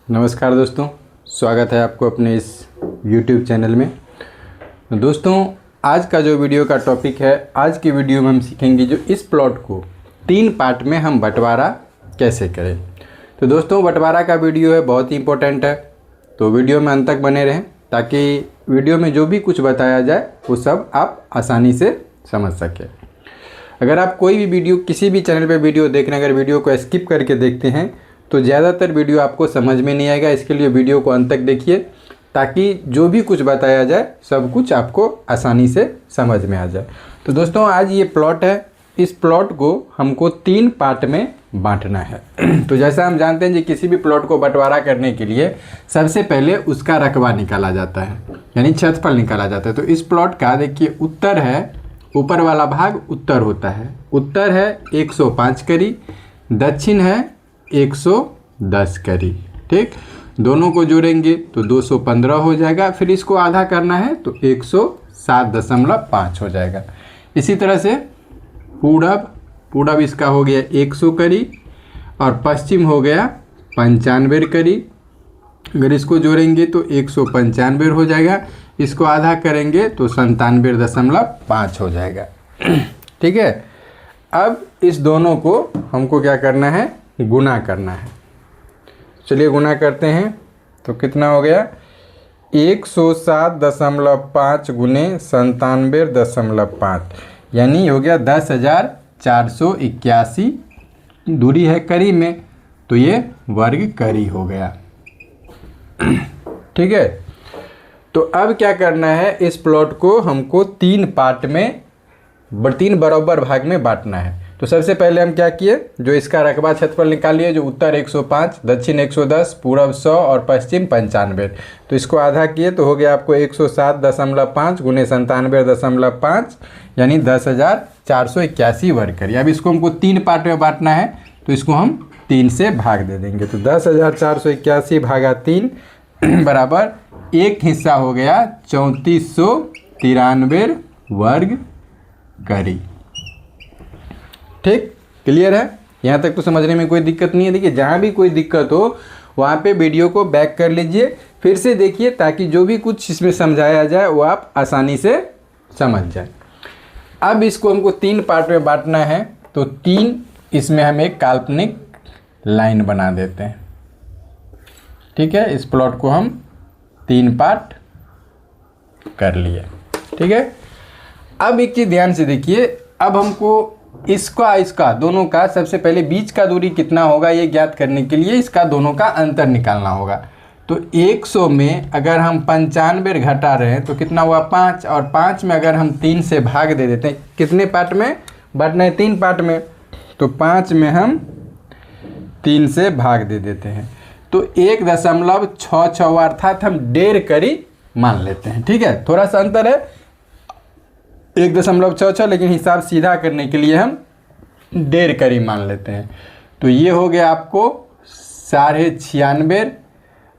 नमस्कार दोस्तों, स्वागत है आपको अपने इस YouTube चैनल में। दोस्तों, आज का जो वीडियो का टॉपिक है, आज की वीडियो में हम सीखेंगे जो इस प्लॉट को 3 पार्ट में हम बंटवारा कैसे करें। तो दोस्तों, बंटवारा का वीडियो है, बहुत ही इंपॉर्टेंट है, तो वीडियो में अंत तक बने रहें ताकि वीडियो में जो भी कुछ बताया जाए वो सब आप आसानी से समझ सकें। अगर आप कोई भी वीडियो किसी भी चैनल पे वीडियो देख रहे हैं, अगर वीडियो को स्किप करके देखते हैं तो ज़्यादातर वीडियो आपको समझ में नहीं आएगा। इसके लिए वीडियो को अंत तक देखिए ताकि जो भी कुछ बताया जाए सब कुछ आपको आसानी से समझ में आ जाए। तो दोस्तों, आज ये प्लॉट है, इस प्लॉट को हमको 3 पार्ट में बांटना है। तो जैसा हम जानते हैं कि किसी भी प्लॉट को बंटवारा करने के लिए सबसे पहले उसका रकबा निकाला जाता है, यानी क्षेत्रफल निकाला जाता है। तो इस प्लॉट का देखिए, उत्तर है, ऊपर वाला भाग उत्तर होता है, उत्तर है 105 करी, दक्षिण है 110 करी। ठीक, दोनों को जोड़ेंगे तो 215 हो जाएगा, फिर इसको आधा करना है तो 107.5 हो जाएगा। इसी तरह से पूरब इसका हो गया 100 करी और पश्चिम हो गया 95 करी। अगर इसको जोड़ेंगे तो 195 हो जाएगा, इसको आधा करेंगे तो 97.5 हो जाएगा। ठीक है, अब इस दोनों को हमको क्या करना है, गुना करना है। चलिए गुना करते हैं, तो कितना हो गया 107.5 गुने 97.5, यानी हो गया 10,481। दूरी है करी में तो ये वर्ग करी हो गया। ठीक है, तो अब क्या करना है, इस प्लॉट को हमको 3 पार्ट में 3 बराबर भाग में बांटना है। तो सबसे पहले हम क्या किए, जो इसका रकबा क्षेत्रफल निकालिए, जो उत्तर 105, दक्षिण 110, पूरब 100 और पश्चिम 95। तो इसको आधा किए तो हो गया आपको 107.5 गुने 97.5, यानी 10,481 वर्ग करी। अब इसको हमको 3 पार्ट में बांटना है, तो इसको हम 3 से भाग दे देंगे। तो 10,481 भागा 3 बराबर एक हिस्सा हो गया 3493 वर्ग करी। ठीक, क्लियर है? यहाँ तक तो समझने में कोई दिक्कत नहीं है। देखिए, जहाँ भी कोई दिक्कत हो वहाँ पे वीडियो को बैक कर लीजिए, फिर से देखिए ताकि जो भी कुछ इसमें समझाया जाए वो आप आसानी से समझ जाए। अब इसको हमको 3 पार्ट में बांटना है, तो 3 इसमें हम एक काल्पनिक लाइन बना देते हैं। ठीक है, इस प्लॉट को हम 3 पार्ट कर लिए। ठीक है, अब एक चीज़ ध्यान से देखिए, अब हमको इसका दोनों का सबसे पहले बीच का दूरी कितना होगा ये ज्ञात करने के लिए इसका दोनों का अंतर निकालना होगा। तो 100 में अगर हम 95 घटा रहे हैं तो कितना हुआ 5, और 5 में अगर हम 3 से भाग दे देते हैं, कितने पार्ट में बांटना है, 3 पार्ट में, तो 5 में हम 3 से भाग दे देते हैं, तो 1.66 अर्थात हम 1.5 करी मान लेते हैं। ठीक है, थोड़ा सा अंतर है 1.66, लेकिन हिसाब सीधा करने के लिए हम 1.5 करी मान लेते हैं। तो ये हो गया आपको 96.5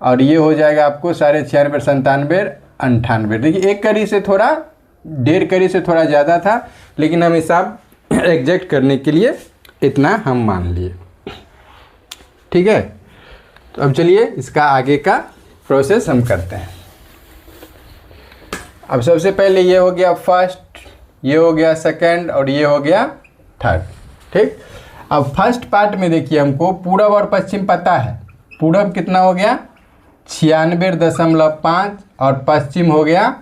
और ये हो जाएगा आपको 96.5, 97, 98। देखिए, 1 करी से थोड़ा 1.5 करी से थोड़ा ज़्यादा था, लेकिन हम हिसाब एग्जैक्ट करने के लिए इतना हम मान लिए। ठीक है, तो अब चलिए इसका आगे का प्रोसेस हम करते हैं। अब सबसे पहले ये हो गया फर्स्ट, ये हो गया सेकंड और ये हो गया थर्ड। ठीक, अब फर्स्ट पार्ट में देखिए, हमको पूरब और पश्चिम पता है। पूरब कितना हो गया 96.5 और पश्चिम हो गया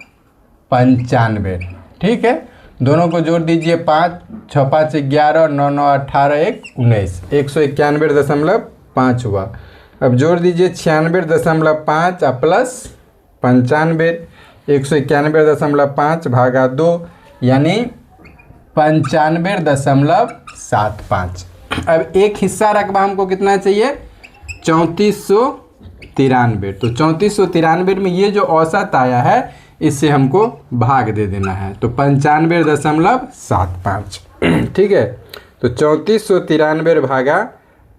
95। ठीक है, दोनों को जोड़ दीजिए, 5 6 5 11 और 9 9 18 1 19, 191.5 हुआ। अब जोड़ दीजिए 96.5 प्लस 95, 191.5 भागा 2, यानी 95.75। अब एक हिस्सा रकबा हमको कितना चाहिए 3493। तो 3493 में ये जो औसत आया है इससे हमको भाग दे देना है, तो 95.75। ठीक है, तो 3493 भागा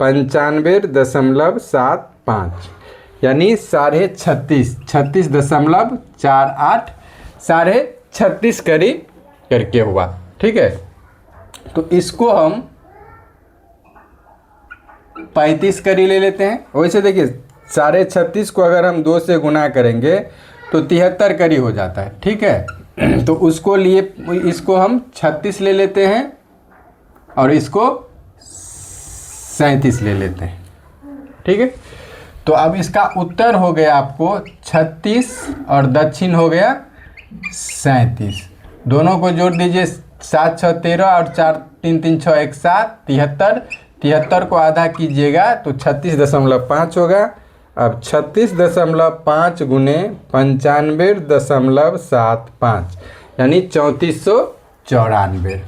95.75, यानी 36.5, 36.48, 36.5 करी करके हुआ। ठीक है, तो इसको हम 35 करी ले लेते हैं। वैसे देखिए 36.5 को अगर हम 2 से गुना करेंगे तो 73 करीब हो जाता है, ठीक है। तो उसको लिए इसको हम 36 ले लेते हैं और इसको 37 ले लेते हैं, ठीक है। तो अब इसका उत्तर हो गया आपको 36 और दक्षिण हो गया 37। दोनों को जोड़ दीजिए, 7 6 13 और 4 3 3 6 1 7, 73। 73 को आधा कीजिएगा तो 36.5 होगा। अब 36.5 गुने 95.75 यानी 3494,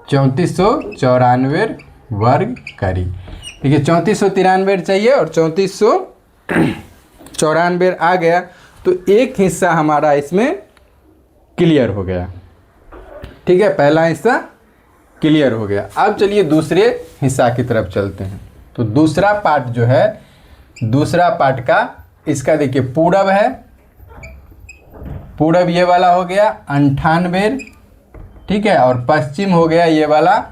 3494 वर्ग करी। देखिए 3493 चाहिए और 3494 आ गया, तो एक हिस्सा हमारा इसमें क्लियर हो गया, ठीक है। पहला हिस्सा क्लियर हो गया। अब चलिए दूसरे हिस्सा की तरफ चलते हैं। तो दूसरा पार्ट जो है, दूसरा पार्ट का इसका देखिए पूरब है, पूरब ये वाला हो गया 98, ठीक है, और पश्चिम हो गया ये वाला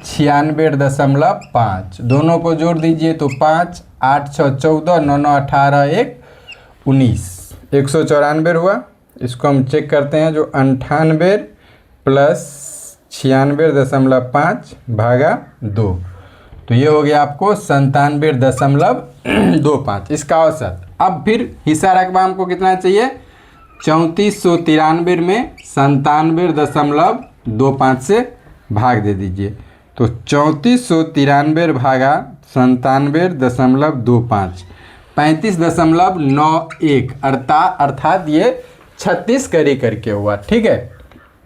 96.5। दोनों को जोड़ दीजिए तो 5 8 6 14 9 9 18 1 19, 194 हुआ। इसको हम चेक करते हैं, जो 98 प्लस 96.5 भागा 2, तो ये हो गया आपको 97.25 इसका औसत। अब फिर हिस्सा रकबा हमको कितना चाहिए, 3493 में 97.25 से भाग दे दीजिए। तो 3493 भागा 97.25 35.91 अर्थात ये 36 करी करके हुआ, ठीक है।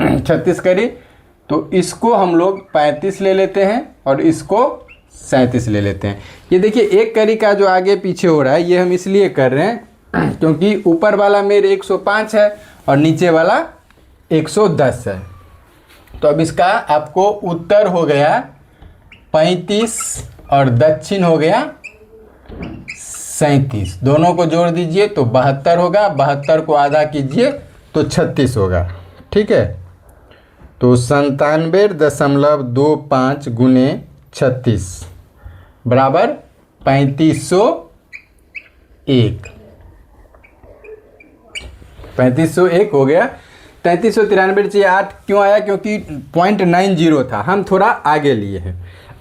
36 करी, तो इसको हम लोग 35 ले लेते हैं और इसको 37 ले लेते हैं। ये देखिए एक करी का जो आगे पीछे हो रहा है ये हम इसलिए कर रहे हैं क्योंकि ऊपर वाला मेरे 105 है और नीचे वाला 110 है। तो अब इसका आपको उत्तर हो गया 35 और दक्षिण हो गया 37। दोनों को जोड़ दीजिए तो 72 होगा, 72 को आधा कीजिए तो 36 होगा, ठीक है। तो 97.25 गुने 36 बराबर 3501, 3501 हो गया। 3393 चाहिए, 8 क्यों आया, क्योंकि 0.90 था, हम थोड़ा आगे लिए हैं।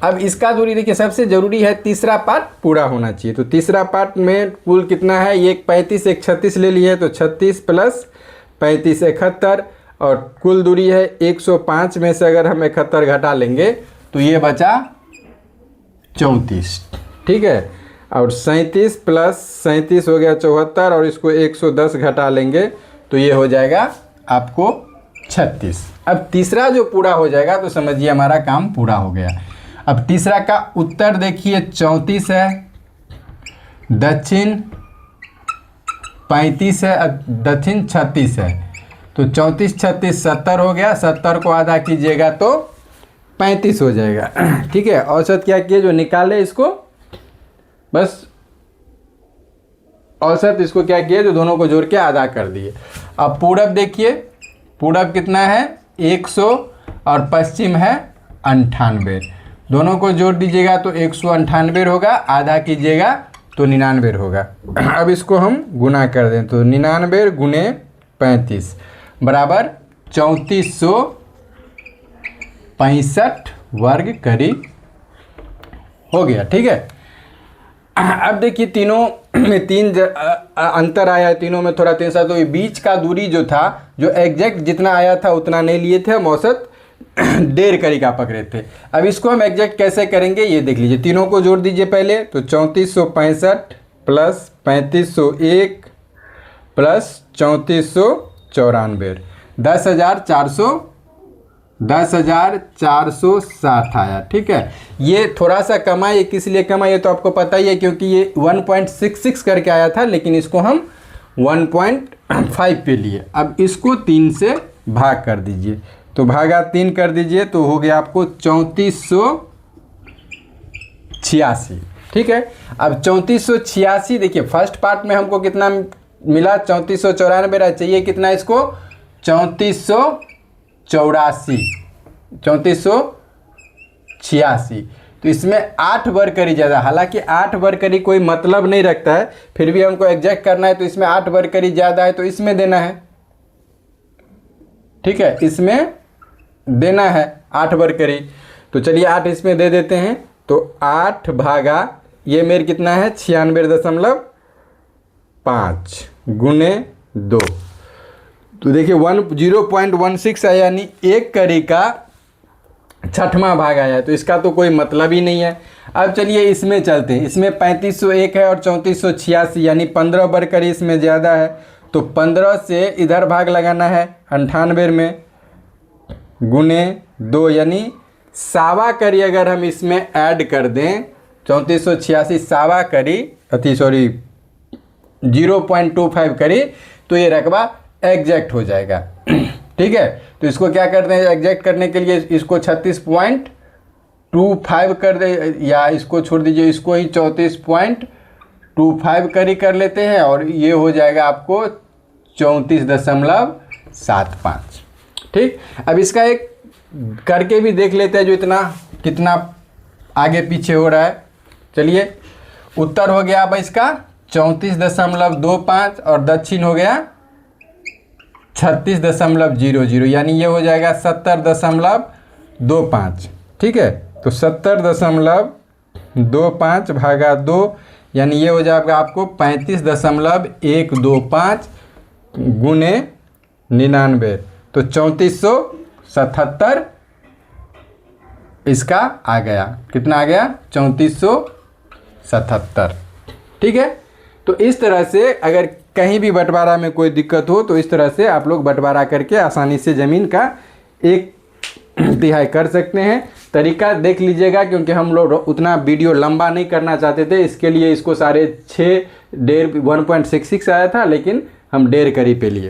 अब इसका दूरी देखिए, सबसे ज़रूरी है तीसरा पार्ट पूरा होना चाहिए। तो तीसरा पार्ट में कुल कितना है, ये 35 एक 36 ले लिए, तो 36 प्लस 35 71, और कुल दूरी है 105 में से अगर हम 71 घटा लेंगे तो ये बचा 34, ठीक है। और 37 प्लस 37 हो गया 74, और इसको 110 घटा लेंगे तो ये हो जाएगा आपको 36। अब तीसरा जो पूरा हो जाएगा तो समझिए हमारा काम पूरा हो गया। अब तीसरा का उत्तर देखिए 34 है, दक्षिण 35 है, दक्षिण 36 है। तो 34 36 70 हो गया, 70 को आधा कीजिएगा तो 35 हो जाएगा, ठीक है। औसत क्या किए, जो निकाले इसको बस औसत इसको क्या किया, जो दोनों को जोड़ के आधा कर दिए। अब पूरब देखिए, पूरब कितना है 100 और पश्चिम है 98। दोनों को जोड़ दीजिएगा तो 198 होगा, आधा कीजिएगा तो 99 होगा। अब इसको हम गुना कर दें तो 99 गुने 35 बराबर 3465 वर्ग करीब हो गया, ठीक है। अब देखिए तीनों में अंतर आया है, तीनों में थोड़ा तेज सा, तो ये बीच का दूरी जो था, जो एग्जैक्ट जितना आया था उतना नहीं लिए थे, हम औसत 1.5 करी का पकड़े थे। अब इसको हम एग्जैक्ट कैसे करेंगे ये देख लीजिए। तीनों को जोड़ दीजिए पहले, तो 3465 प्लस 3501 प्लस 3494 10,460 आया, ठीक है। ये थोड़ा सा कमा, ये किस लिए कमा ये तो आपको पता ही है, क्योंकि ये 1.66 करके आया था, लेकिन इसको हम 1.5 पे लिए। अब इसको 3 से भाग कर दीजिए, तो भागा 3 कर दीजिए तो हो गया आपको 3486, ठीक है। अब 3486 देखिए, फर्स्ट पार्ट में हमको कितना मिला, 3494 चाहिए कितना इसको, 3486, 3486 तो इसमें 8 वर्करी ज़्यादा, हालांकि 8 वर्करी कोई मतलब नहीं रखता है, फिर भी हमको एग्जैक्ट करना है, तो इसमें 8 वर्करी ज़्यादा है तो इसमें देना है। ठीक है, इसमें देना है 8 वर्करी, तो चलिए 8 इसमें दे देते हैं। तो 8 भागा ये मेरे कितना है 96.5 गुने 2, तो देखिए 0.16 है, यानी 1 करी का 6वां भाग आया है, तो इसका तो कोई मतलब ही नहीं है। अब चलिए इसमें चलते हैं, इसमें 3501 है और 3486, यानी 15 वर्करी इसमें ज़्यादा है, तो 15 से इधर भाग लगाना है 98 में गुने 2, यानी सावा करी अगर हम इसमें ऐड कर दें 3486 सावा करी 0.25 करी, तो ये रकबा एग्जैक्ट हो जाएगा। ठीक है, तो इसको क्या करते हैं एग्जैक्ट करने के लिए, इसको 36.25 कर दे, या इसको छोड़ दीजिए, इसको ही 34.25 करी कर लेते हैं, और ये हो जाएगा आपको 34.75। ठीक, अब इसका एक करके भी देख लेते हैं, जो कितना आगे पीछे हो रहा है। चलिए, उत्तर हो गया अब इसका 34.25 और दक्षिण हो गया 36.00, यानी ये हो जाएगा 70.25। ठीक है, तो 70.25 भागा 2, यानी ये हो जाएगा आपको 35.125 गुने 99, तो 3477 इसका आ गया। कितना आ गया 3477। ठीक है, तो इस तरह से अगर कहीं भी बंटवारा में कोई दिक्कत हो तो इस तरह से आप लोग बंटवारा करके आसानी से ज़मीन का 1/3 कर सकते हैं। तरीका देख लीजिएगा, क्योंकि हम लोग उतना वीडियो लंबा नहीं करना चाहते थे, इसके लिए इसको सारे 1.66 आया था, लेकिन हम 1.5 करी पे लिए।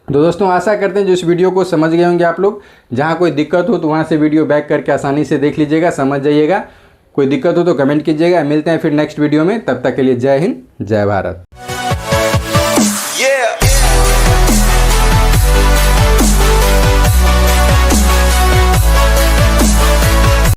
तो दोस्तों आशा करते हैं जो इस वीडियो को समझ गए होंगे आप लोग। जहाँ कोई दिक्कत हो तो वहाँ से वीडियो बैक करके आसानी से देख लीजिएगा, समझ जाइएगा। कोई दिक्कत हो तो कमेंट कीजिएगा। मिलते हैं फिर नेक्स्ट वीडियो में, तब तक के लिए जय हिंद, जय भारत।